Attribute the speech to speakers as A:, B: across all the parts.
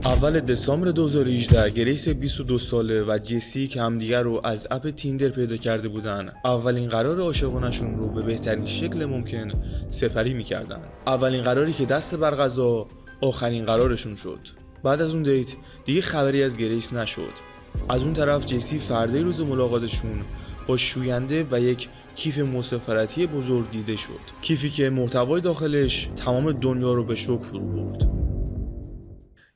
A: اول دسامبر 2018 گریس 22 ساله و جسی که همدیگر رو از اپ تیندر پیدا کرده بودن اولین قرار عاشقانشون رو به بهترین شکل ممکن سپری میکردن. اولین قراری که دست بر قضا آخرین قرارشون شد. بعد از اون دیت دیگه خبری از گریس نشد. از اون طرف جسی فردای روز ملاقاتشون با شوینده و یک کیف مسافرتی بزرگ دیده شد. کیفی که محتوای داخلش تمام دنیا رو به شوک فرو برد.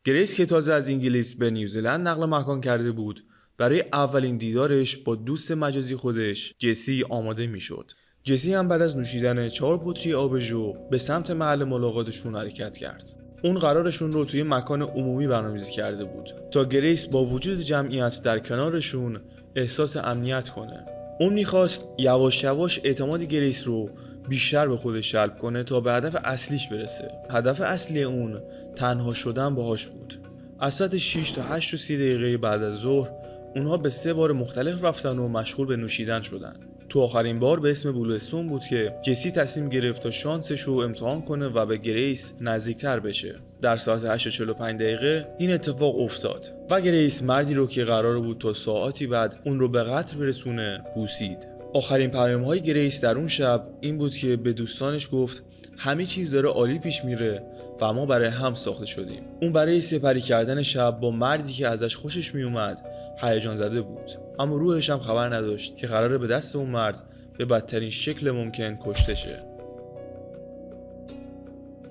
A: گریس که تازه از انگلیس به نیوزلند نقل مکان کرده بود، برای اولین دیدارش با دوست مجازی خودش جسی آماده میشد. جسی هم بعد از نوشیدن 4 بطری آب جو به سمت محل ملاقاتشون حرکت کرد. اون قرارشون رو توی مکان عمومی برنامه‌ریزی کرده بود تا گریس با وجود جمعیت در کنارشون احساس امنیت کنه. اون میخواست یواش یواش اعتماد گریس رو بیشتر به خودش جلب کنه تا به هدف اصلیش برسه. هدف اصلی اون تنها شدن باهاش بود. از ساعت 6 تا 8:30 بعد از ظهر اونها به 3 بار مختلف رفتن و مشغول به نوشیدن شدن. تو آخرین بار به اسم بلوستون بود که جسی تصمیم گرفت تا شانسش رو امتحان کنه و به گریس نزدیکتر بشه. در ساعت 8:45 این اتفاق افتاد و گریس مردی رو که قرار بود تا ساعتی بعد اون رو به قتل برسونه بوسید. آخرین پیام‌های گریس در اون شب این بود که به دوستانش گفت همه چیز داره عالی پیش میره و ما برای هم ساخته شدیم. اون برای سپری کردن شب با مردی که ازش خوشش میومد هیجان زده بود، اما روحش هم خبر نداشت که قراره به دست اون مرد به بدترین شکل ممکن کشته شه.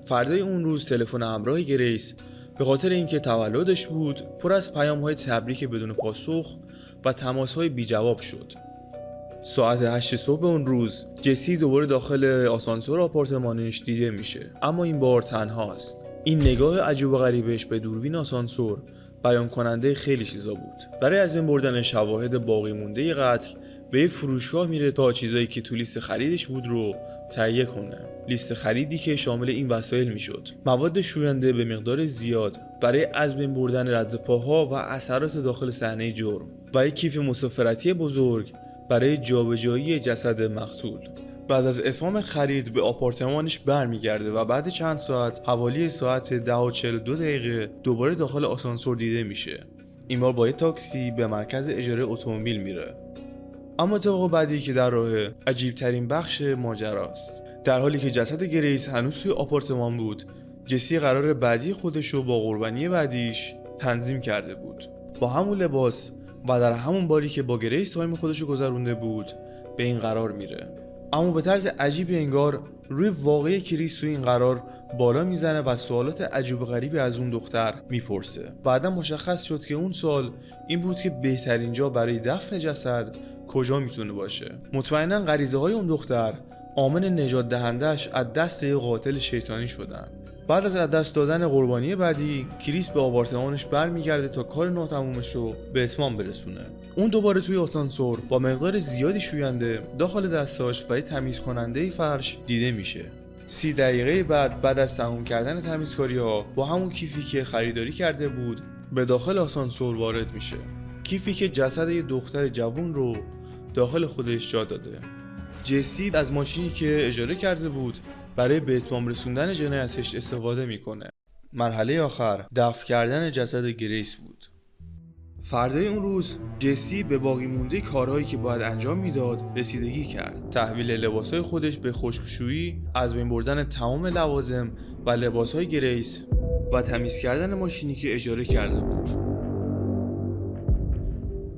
A: فردای اون روز تلفن همراه گریس به خاطر اینکه تولدش بود پر از پیام‌های تبریک بدون پاسخ و تماس‌های بی جواب شد. ساعت 8 صبح اون روز جسی دوباره داخل آسانسور آپارتمانش دیده میشه، اما این بار تنهاست. این نگاه عجیب و غریبش به دوربین آسانسور بیان کننده خیلی چیزا بود. برای از بین بردن شواهد باقی مونده قتل به یه فروشگاه میره تا چیزایی که تو لیست خریدش بود رو تهیه کنه. لیست خریدی که شامل این وسایل میشد: مواد شوینده به مقدار زیاد برای از بین بردن رد پاها و اثرات داخل صحنه جرم و یک کیف مسافرتی بزرگ برای جابجایی جسد مقتول. بعد از اتمام خرید به آپارتمانش برمیگرده و بعد چند ساعت حوالی ساعت 10:42 دوباره داخل آسانسور دیده میشه. این بار با یه تاکسی به مرکز اجاره اتومبیل میره. اما اتفاق بعدی که در راه عجیب ترین بخش ماجراست. در حالی که جسد گریس هنوز توی آپارتمان بود، جسی قرار بعدی خودشو با قربانی بعدیش تنظیم کرده بود. با همون لباس و در همون باری که با گریس تایم خودشو گذرونده بود به این قرار میره. اما به طرز عجیبی انگار روی واقعی کریس تو این قرار بالا میزنه و سوالات عجیب و غریبی از اون دختر میپرسه. بعدا مشخص شد که اون سوال این بود که بهترین جا برای دفن جسد کجا میتونه باشه. مطمئنا غریزه های اون دختر عامل نجات دهندش از دست یه قاتل شیطانی شدن. بعد از دست دادن قربانی بعدی کریس به آپارتمانش برمیگرده تا کار ناتمومش رو به اتمام برسونه. اون دوباره توی آسانسور با مقدار زیادی شوینده داخل دستاش و یه تمیز کننده فرش دیده میشه. 30 دقیقه بعد از تموم کردن تمیزکاری‌ها با همون کیفی که خریداری کرده بود به داخل آسانسور وارد میشه. کیفی که جسد یه دختر جوون رو داخل خودش جا داده. جسی از ماشینی که اجاره کرده بود برای به اتمام رسوندن جنایتش استفاده میکنه. مرحله آخر دفن کردن جسد گریس بود. فردای اون روز جسی به باقی مونده کارهایی که باید انجام میداد رسیدگی کرد. تحویل لباسهای خودش به خشکشویی، از بین بردن تمام لوازم و لباسهای گریس و تمیز کردن ماشینی که اجاره کرده بود.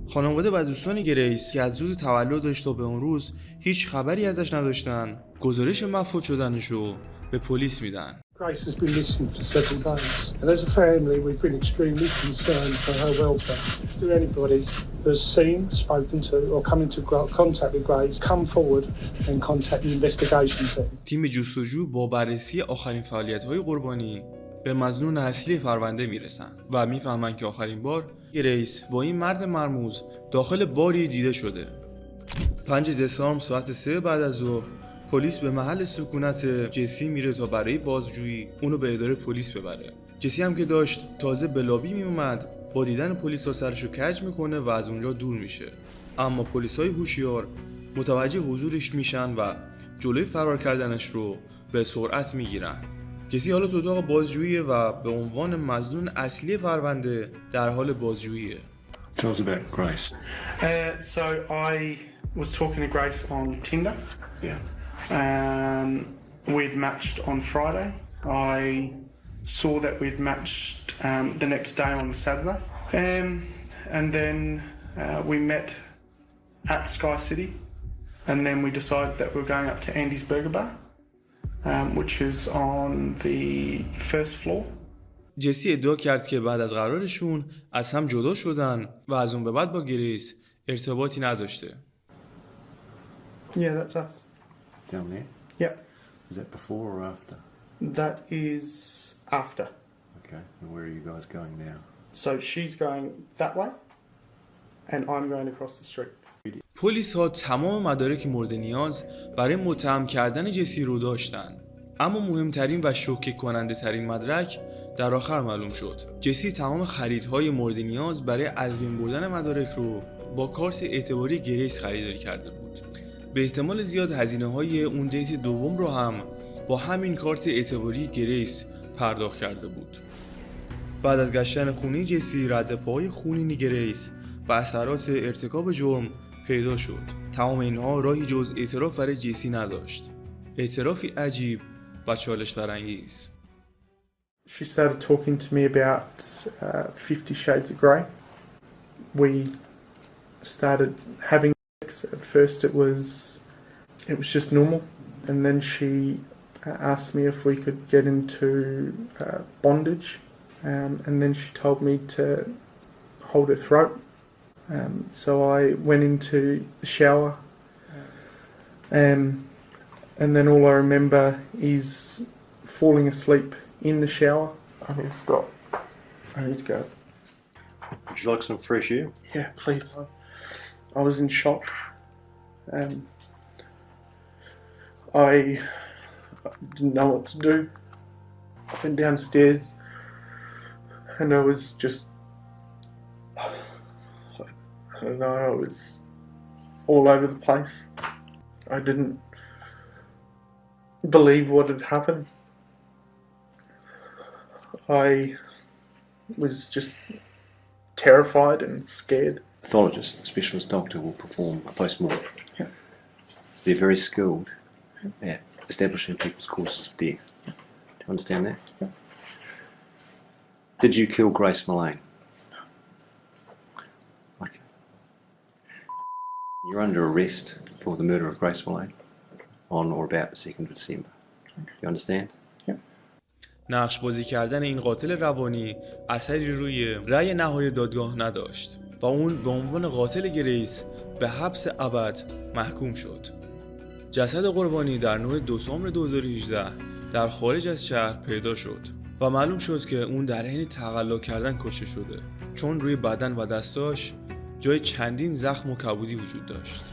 A: خانواده و دوستان گریس که از روز تولدش تا به اون روز هیچ خبری ازش نداشتن گزارش مفقود شدنش رو به پلیس میدن.
B: Grace has been missing for several days, and as a family we've been extremely concerned for her welfare. Do anybody who has seen, spoken to or come into contact with Grace come forward and contact the investigation team.
A: تیم جستجو با بررسی آخرین فعالیت‌های قربانی به مظنون اصلی پرونده میرسن و میفهمن که آخرین بار گریس با این مرد مرموز داخل باری دیده شده. 5 دسامبر ساعت 3 بعد از ظهر پلیس به محل سکونت جسی میره تا برای بازجویی اونو به اداره پلیس ببره. جسی هم که داشت تازه به لابی میومد با دیدن پلیس ها سرشو کج میکنه و از اونجا دور میشه. اما پلیسای هوشیار متوجه حضورش میشن و جلوی فرار کردنش رو به سرعت میگیرن. جسی حالا تو اتاق بازجویی و به عنوان مظنون اصلی پرونده در حال بازجوییه.
C: Tell us about Grace.
B: So I was talking to Grace on Tinder.
C: Yeah.
B: We'd matched on Friday. I saw that we'd matched the next day on Saturday. And then we met at Sky City. And then we decided that we were going up to Andy's Burger Bar, which is on the first floor.
A: جسی ادعا کرد که بعد از قرارشون از هم جدا شدن و از اون به بعد با گریس ارتباطی نداشته.
B: Yeah, that's us.
C: Down there?
B: Yeah,
C: Is that before or after?
B: that is after.
C: Okay. And where are you guys going now?
B: So she's going that way, and I'm going across the street.
A: پلیس ها تمام مدارک مورد نیاز برای متهم کردن جسی رو داشتن، اما مهمترین و شوکه کننده ترین مدرک در آخر معلوم شد. جسی تمام خریدهای مورد نیاز برای از بین بردن مدارک رو با کارت اعتباری گریس خریداری کرده بود. به احتمال زیاد هزینه‌های اون دیت دوم رو هم با همین کارت اعتباری گریس پرداخت کرده بود. بعد از گشتن خونه جسی، رد پاهای خونین گریس و اثرات ارتکاب جرم پیدا شد. تمام اینها راهی جز اعتراف برای جسی نداشت. اعترافی عجیب و چالش برانگیز.
B: She started talking to me about 50 Shades of Grey. We started having sex. At first it was just normal, and then she asked me if we could get into bondage, and then she told me to hold her throat. So I went into the shower, and then all I remember is falling asleep in the shower. I need to stop. I need to go.
C: Would you like some fresh air?
B: Yeah, please. I was in shock. I didn't know what to do. I went downstairs and I was just, I don't know, I was all over the place. I didn't believe what had happened. I was just terrified and scared.
C: Pathologist, specialist doctor will perform a post-mortem.
B: Yeah.
C: They're very skilled at establishing people's causes of death. Do you understand that?
B: Yeah.
C: Did you kill Grace Mullane? Okay. You're under arrest for the murder of Grace Mullane on or about the 2nd of December. Do you understand?
A: نقش بازی کردن این قاتل روانی اثری روی رأی نهایی دادگاه نداشت و اون به عنوان قاتل گریس به حبس ابد محکوم شد. جسد قربانی در 9 دسامبر 2018 در خارج از شهر پیدا شد و معلوم شد که اون در حین تقلا کردن کشته شده، چون روی بدن و دستاش جای چندین زخم و کبودی وجود داشت.